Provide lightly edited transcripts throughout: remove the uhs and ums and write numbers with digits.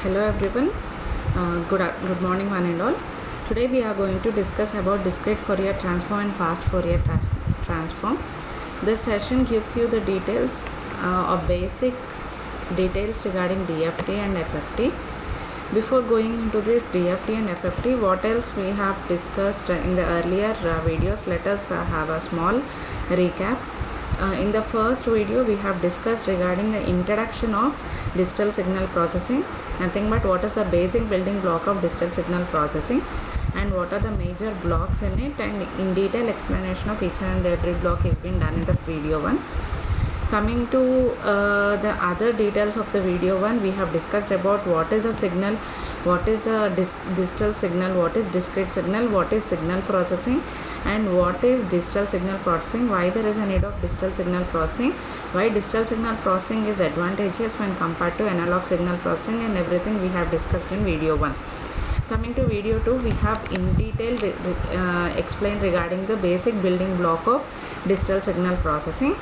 Hello everyone. Good morning one and all. Today we are going to discuss about discrete Fourier transform and fast Fourier transform. This session gives you the details or basic details regarding DFT and FFT. Before going into this DFT and FFT, what else we have discussed in the earlier videos, let us have a small recap. In the first video we have discussed regarding the introduction of digital signal processing, nothing but what is the basic building block of digital signal processing and what are the major blocks in it, and in detail explanation of each and every block is been done in the video 1. Coming to the other details of the video 1, we have discussed about what is a signal, what is a digital signal, what is discrete signal, what is signal processing, and what is digital signal processing, why there is a need of digital signal processing, why digital signal processing is advantageous when compared to analog signal processing, and everything we have discussed in video 1. Coming to video 2, we have in detail explained regarding the basic building block of digital signal processing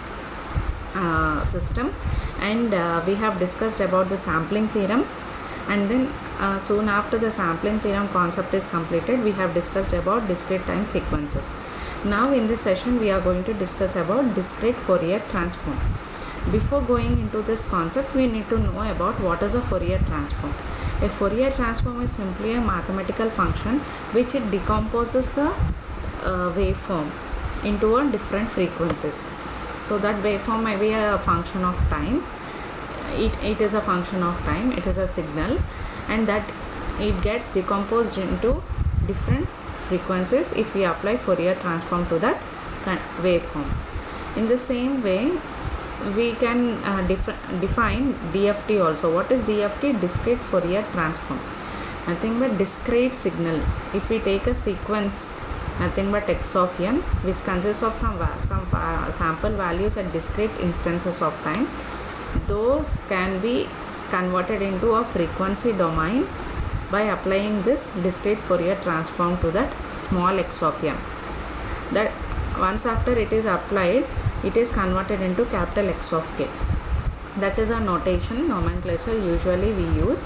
system, and we have discussed about the sampling theorem, and then soon after the sampling theorem concept is completed, we have discussed about discrete time sequences. Now in this session we are going to discuss about discrete Fourier transform. Before going into this concept, we need to know about what is a Fourier transform. A Fourier transform is simply a mathematical function which it decomposes the waveform into a different frequencies. So that waveform may be a function of time. It is a function of time. It is a signal, and that it gets decomposed into different frequencies if we apply Fourier transform to that waveform. In the same way, we can define DFT also. What is DFT? Discrete Fourier transform. Nothing but discrete signal. If we take a sequence, nothing but x of n, which consists of some sample values at discrete instances of time, those can be converted into a frequency domain by applying this discrete Fourier transform to that small x of m. That once after it is applied, it is converted into capital X of k. That is a nomenclature usually we use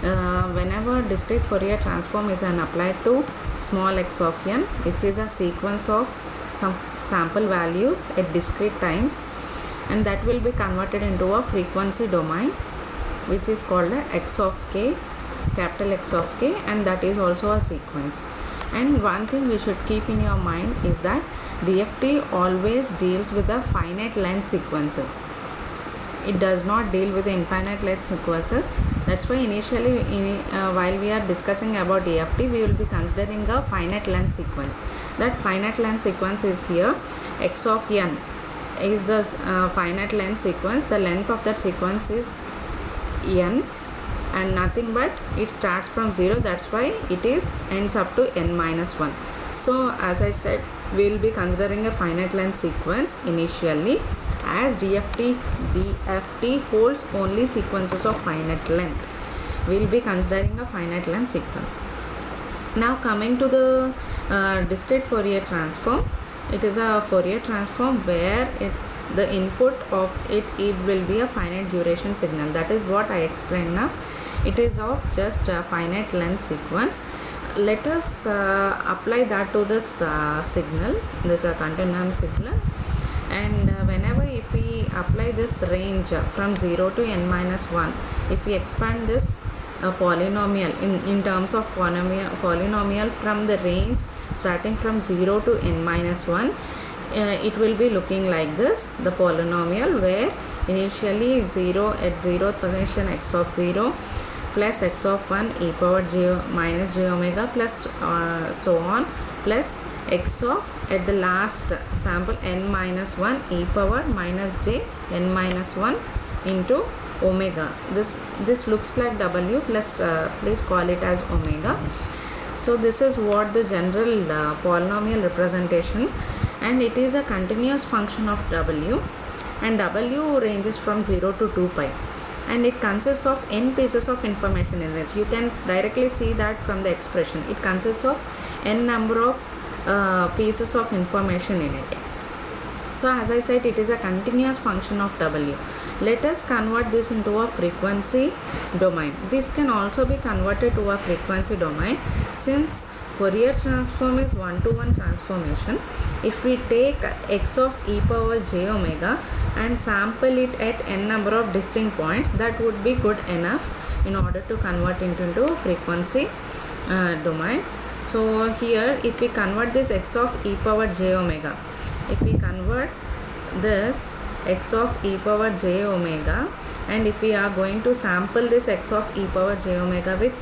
whenever discrete Fourier transform is applied to small x of n, which is a sequence of some sample values at discrete times, and that will be converted into a frequency domain which is called a x of k, capital X of k, and that is also a sequence. And one thing we should keep in your mind is that DFT always deals with the finite length sequences. It does not deal with the infinite length sequences. That's why initially while we are discussing about DFT, we will be considering a finite length sequence. That finite length sequence is here. X of n is the finite length sequence. The length of that sequence is n, and nothing but it starts from 0. That's why it is ends up to n minus 1. So as I said, we will be considering a finite length sequence initially, as DFT holds only sequences of finite length. We will be considering a finite length sequence. Now coming to the discrete Fourier transform, it is a Fourier transform where the input of it will be a finite duration signal. That is what I explained now. It is of just a finite length sequence. Let us apply that to this signal. This is a continuum signal, and whenever if we apply this range from 0 to n minus 1, if we expand this polynomial in terms of polynomial from the range starting from 0 to n minus 1, it will be looking like this, the polynomial, where initially 0 at 0th position x of 0 plus x of 1 e power j minus j omega plus so on, plus x of at the last sample n minus 1 e power minus j n minus 1 into omega. This looks like w plus please call it as omega. So this is what the general polynomial representation, and it is a continuous function of w, and w ranges from 0 to 2 pi. And it consists of n pieces of information in it. You can directly see that from the expression. It consists of n number of pieces of information in it. So as I said, it is a continuous function of w. Let us convert this into a frequency domain. This can also be converted to a frequency domain since Fourier transform is one-to-one transformation. If we take x of e power j omega and sample it at n number of distinct points, that would be good enough in order to convert it into a frequency domain. So here if we convert this x of e power j omega, if we convert this x of e power j omega and if we are going to sample this x of e power j omega with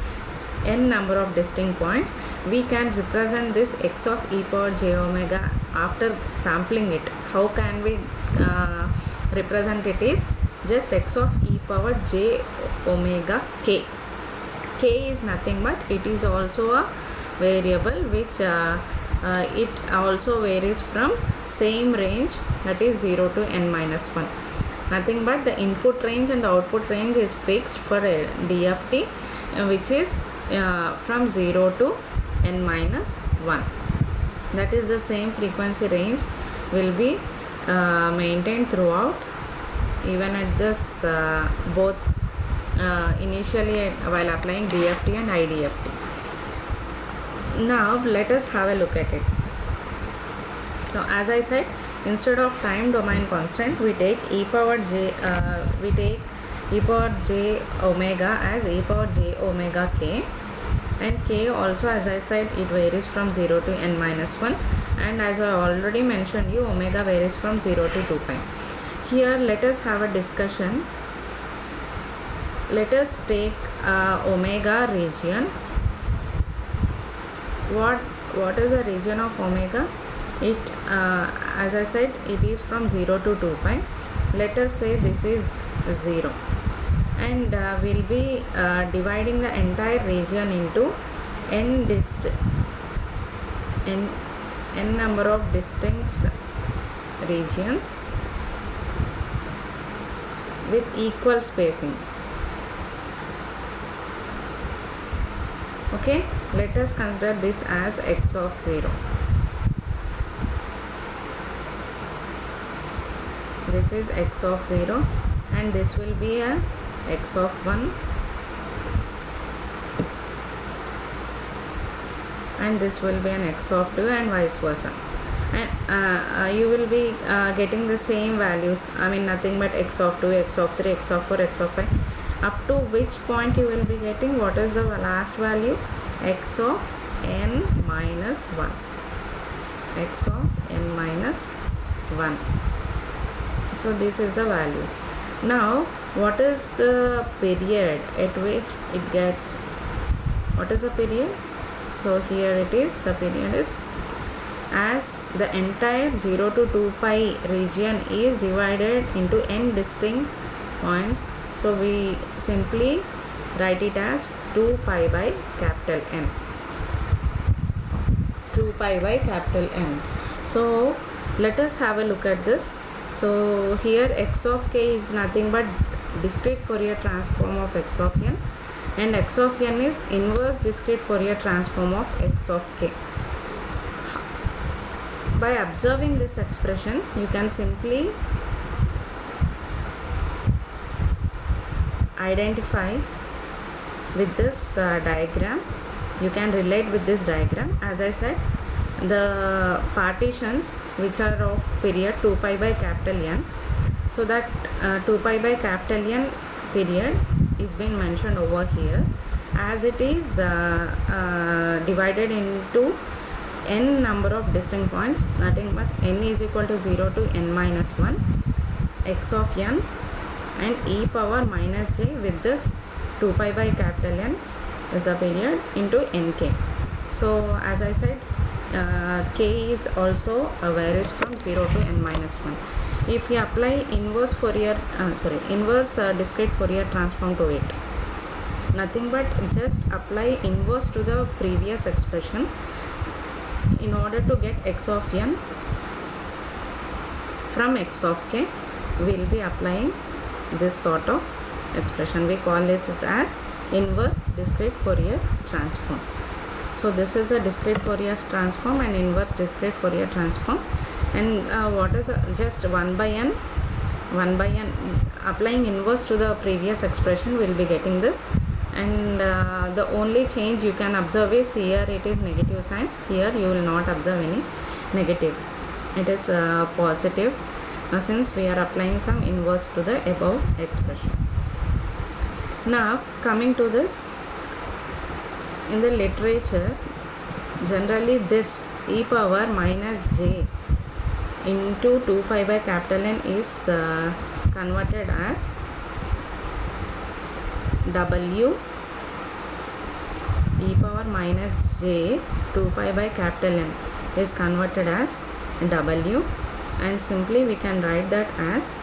n number of distinct points, we can represent this x of e power j omega after sampling it. How can we represent it is just x of e power j omega k. K is nothing but it is also a variable which it also varies from same range, that is 0 to n minus 1. Nothing but the input range and the output range is fixed for a DFT which is from 0 to n minus 1. That is the same frequency range will be maintained throughout, even at this both initially while applying DFT and IDFT. Now let us have a look at it. So as I said, instead of time domain constant, we take e power j omega as e power j omega k, and k also, as I said, it varies from 0 to n minus 1, and as I already mentioned you, omega varies from 0 to 2 pi. Here let us have a discussion. Let us take omega region. What is the region of omega? It as I said, it is from 0 to 2 pi. Let us say this is 0, and we'll be dividing the entire region into n number of distinct regions with equal spacing. Okay, let us consider this as x of 0. This is x of 0 and this will be a x of 1, and this will be an x of 2, and vice versa. And you will be getting the same values, I mean nothing but x of 2, x of 3, x of 4, x of 5. Up to which point you will be getting what is the last value? X of n minus 1. X of n minus 1. So this is the value. Now what is the period at which it gets? What is the period? So here it is, the period is, as the entire 0 to 2 pi region is divided into n distinct points, so we simply write it as 2 pi by capital N. 2 pi by capital N. So let us have a look at this. So here x of k is nothing but discrete Fourier transform of x of n, and x of n is inverse discrete Fourier transform of x of k. By observing this expression, you can simply identify with this diagram. You can relate with this diagram. As I said, the partitions which are of period 2 pi by capital N, so that 2 pi by capital N period is being mentioned over here, as it is divided into n number of distinct points, nothing but n is equal to 0 to n minus 1, x of n, and e power minus j with this 2 pi by capital N is the period into nk. So as I said, k is also varies from 0 to n minus 1. If we apply inverse discrete Fourier transform to it, nothing but just apply inverse to the previous expression in order to get x of n from x of k. We will be applying this sort of expression. We call it as inverse discrete Fourier transform. So this is a discrete Fourier transform and inverse discrete Fourier transform, and what is just 1 by n 1 by n, applying inverse to the previous expression, will be getting this. And the only change you can observe is here it is negative sign, here you will not observe any negative, it is positive, since we are applying some inverse to the above expression. Now coming to this, in the literature generally this e power minus j into 2 pi by capital N is converted as w e power minus j 2 pi by capital N is converted as w, and simply we can write that as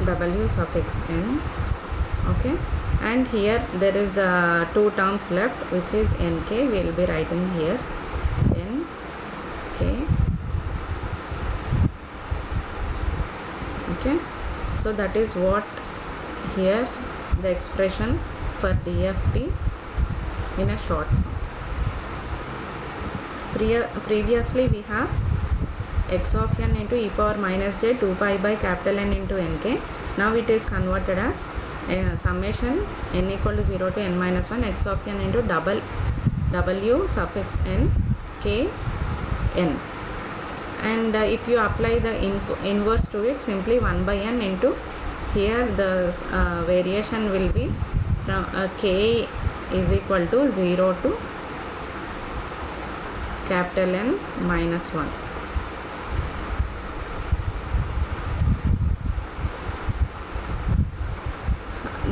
w suffix n. Okay, and here there is two terms left, which is nk. We will be writing here nk. Okay, so that is what here the expression for DFT in a short form. Previously we have x of n into e power minus j 2 pi by capital N into nk. Now it is converted as summation n equal to 0 to n minus 1 x of n into w suffix n k n. And if you apply the inverse to it, simply 1 by n into, here the variation will be from k is equal to 0 to capital N minus 1.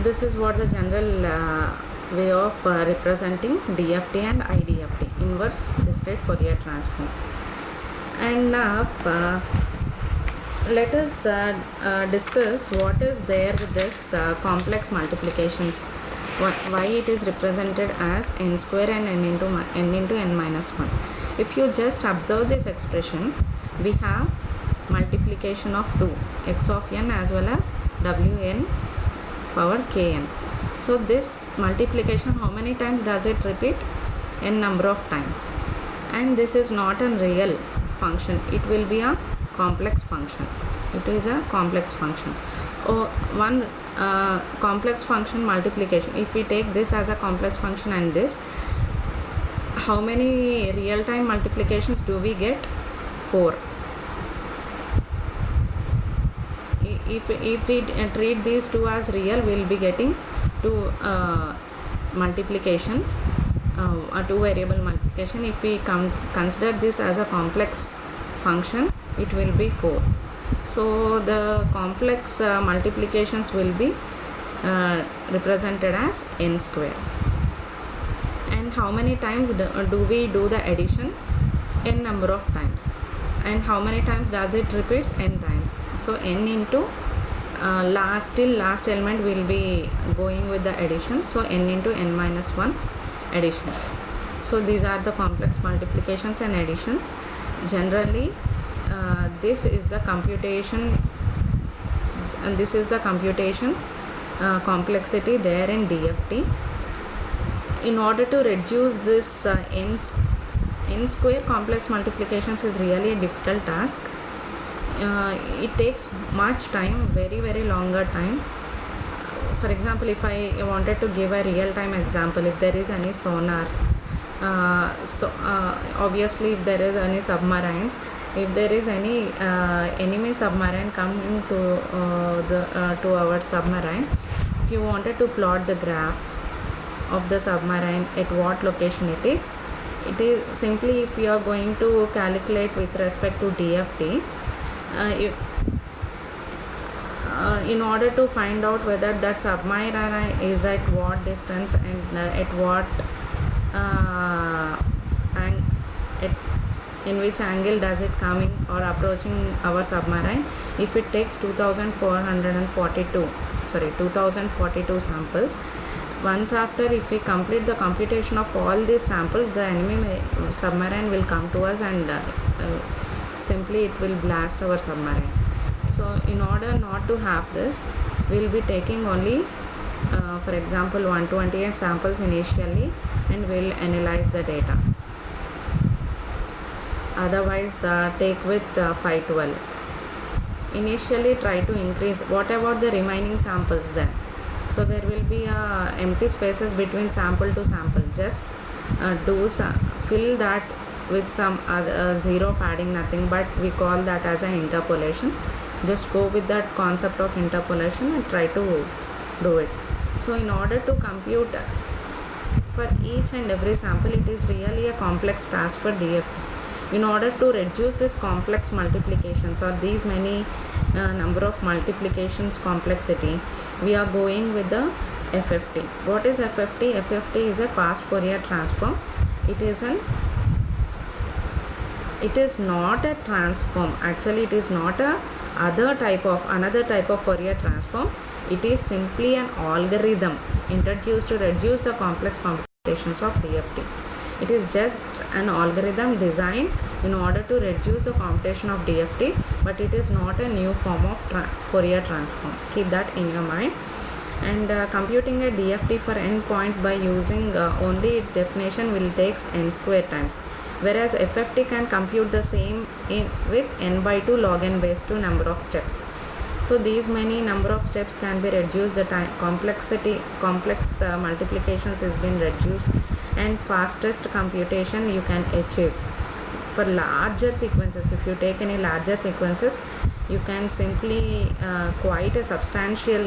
This is what the general way of representing DFT and IDFT, inverse discrete Fourier transform. And now let us discuss what is there with this complex multiplications, why it is represented as n square and n into n minus 1. If you just observe this expression, we have multiplication of 2 x of n as well as wn power kn. So this multiplication, how many times does it repeat? N number of times. And this is not a real function, it will be a complex function. It is a complex function. One complex function multiplication, if we take this as a complex function and this, how many real time multiplications do we get? 4. If we treat these two as real, we will be getting two multiplications, a two variable multiplication. If we consider this as a complex function, it will be 4. So the complex multiplications will be represented as n square. And how many times do we do the addition? N number of times. And how many times does it repeats? N times. So n into till last element will be going with the addition, so n into n minus 1 additions. So these are the complex multiplications and additions. Generally this is the computation, and this is the computations complexity there in DFT. In order to reduce this n square complex multiplications is really a difficult task. It takes much time, very longer time. For example, if I wanted to give a real time example, if there is any sonar, obviously if there is any submarines, if there is any enemy submarine coming to our submarine, if you wanted to plot the graph of the submarine at what location it is simply, if you are going to calculate with respect to DFT, in order to find out whether that submarine is at what distance and at what in which angle does it coming or approaching our submarine, if it takes 2042 samples, once after, if we complete the computation of all these samples, the enemy submarine will come to us and simply it will blast our submarine. So in order not to have this, we will be taking only for example 128 samples initially, and we will analyze the data. otherwise take with 512. Initially try to increase. What about the remaining samples then? So there will be empty spaces between sample to sample. Just fill that with some zero padding, nothing, but we call that as an interpolation. Just go with that concept of interpolation and try to do it. So in order to compute for each and every sample, it is really a complex task for DFT. In order to reduce this complex multiplications or these many number of multiplications complexity, we are going with the FFT. What is FFT? FFT is a fast Fourier transform. It is not a transform. Actually, it is not another type of Fourier transform. It is simply an algorithm introduced to reduce the complex computations of DFT. It is just an algorithm designed in order to reduce the computation of DFT, but it is not a new form of Fourier transform. Keep that in your mind. And computing a DFT for n points by using only its definition will take n square times, whereas FFT can compute the same with n by 2 log n base 2 number of steps. So these many number of steps can be reduced, the complex multiplications has been reduced, and fastest computation you can achieve. For larger sequences, if you take any larger sequences, you can simply quite a substantial,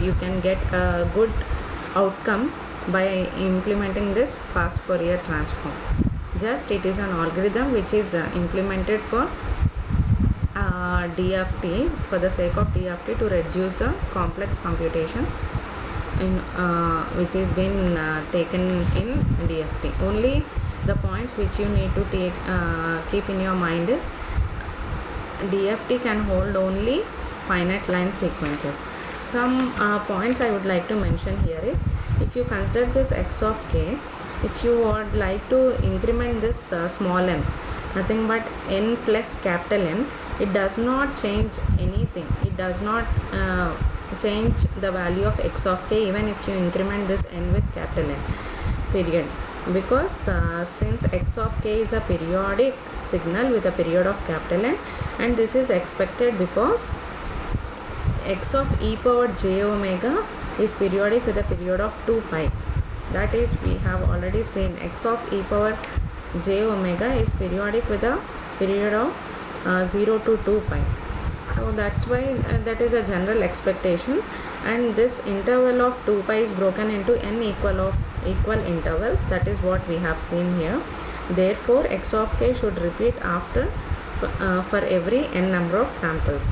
you can get a good outcome by implementing this fast Fourier transform. Just it is an algorithm which is implemented for DFT, for the sake of DFT, to reduce the complex computations in which is been taken in DFT. Only the points which you need to take keep in your mind is DFT can hold only finite line sequences. Some points I would like to mention here is, if you consider this x of k, if you would like to increment this small n, nothing but n plus capital N, it does not change anything. It does not change the value of x of k even if you increment this n with capital N, period. Because since x of k is a periodic signal with a period of capital N, and this is expected because x of e power j omega is periodic with a period of 2 pi. That is, we have already seen x of e power j omega is periodic with a period of 0 to 2 pi. So that's why that is a general expectation, and this interval of 2 pi is broken into n equal intervals. That is what we have seen here. Therefore x of k should repeat after for every n number of samples.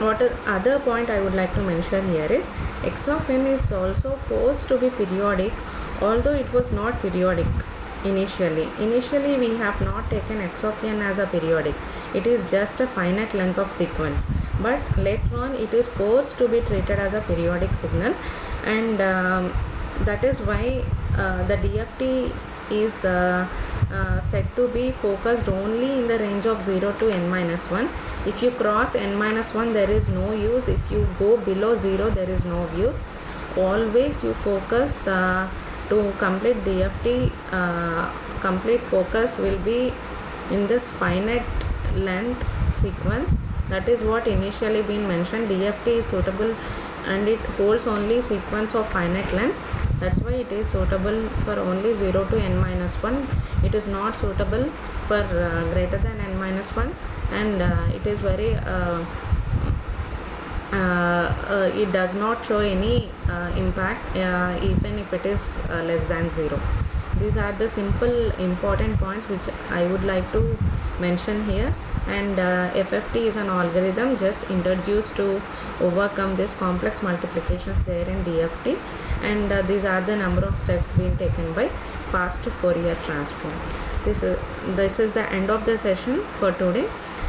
Other point I would like to mention here is, x of n is also forced to be periodic, although it was not periodic initially. Initially we have not taken x of n as a periodic. It is just a finite length of sequence, but later on it is forced to be treated as a periodic signal, and that is why the DFT is said to be focused only in the range of 0 to n minus 1. If you cross n minus 1, there is no use. If you go below 0, there is no use. Always you focus to complete DFT, complete focus will be in this finite length sequence. That is what initially been mentioned. DFT is suitable and it holds only sequence of finite length. That's why it is suitable for only 0 to n minus 1. It is not suitable for greater than n minus 1, and it is very it does not show any impact even if it is less than 0. These are the simple important points which I would like to mention here. And FFT is an algorithm just introduced to overcome this complex multiplications there in DFT, and these are the number of steps being taken by fast Fourier transform. This is the end of the session for today.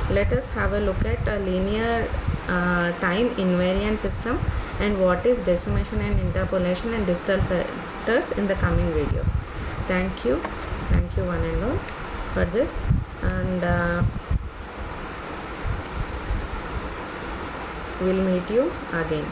Let us have a look at a linear time invariant system and what is decimation and interpolation and digital filters in the coming videos. Thank you one and all for this, and we'll meet you again.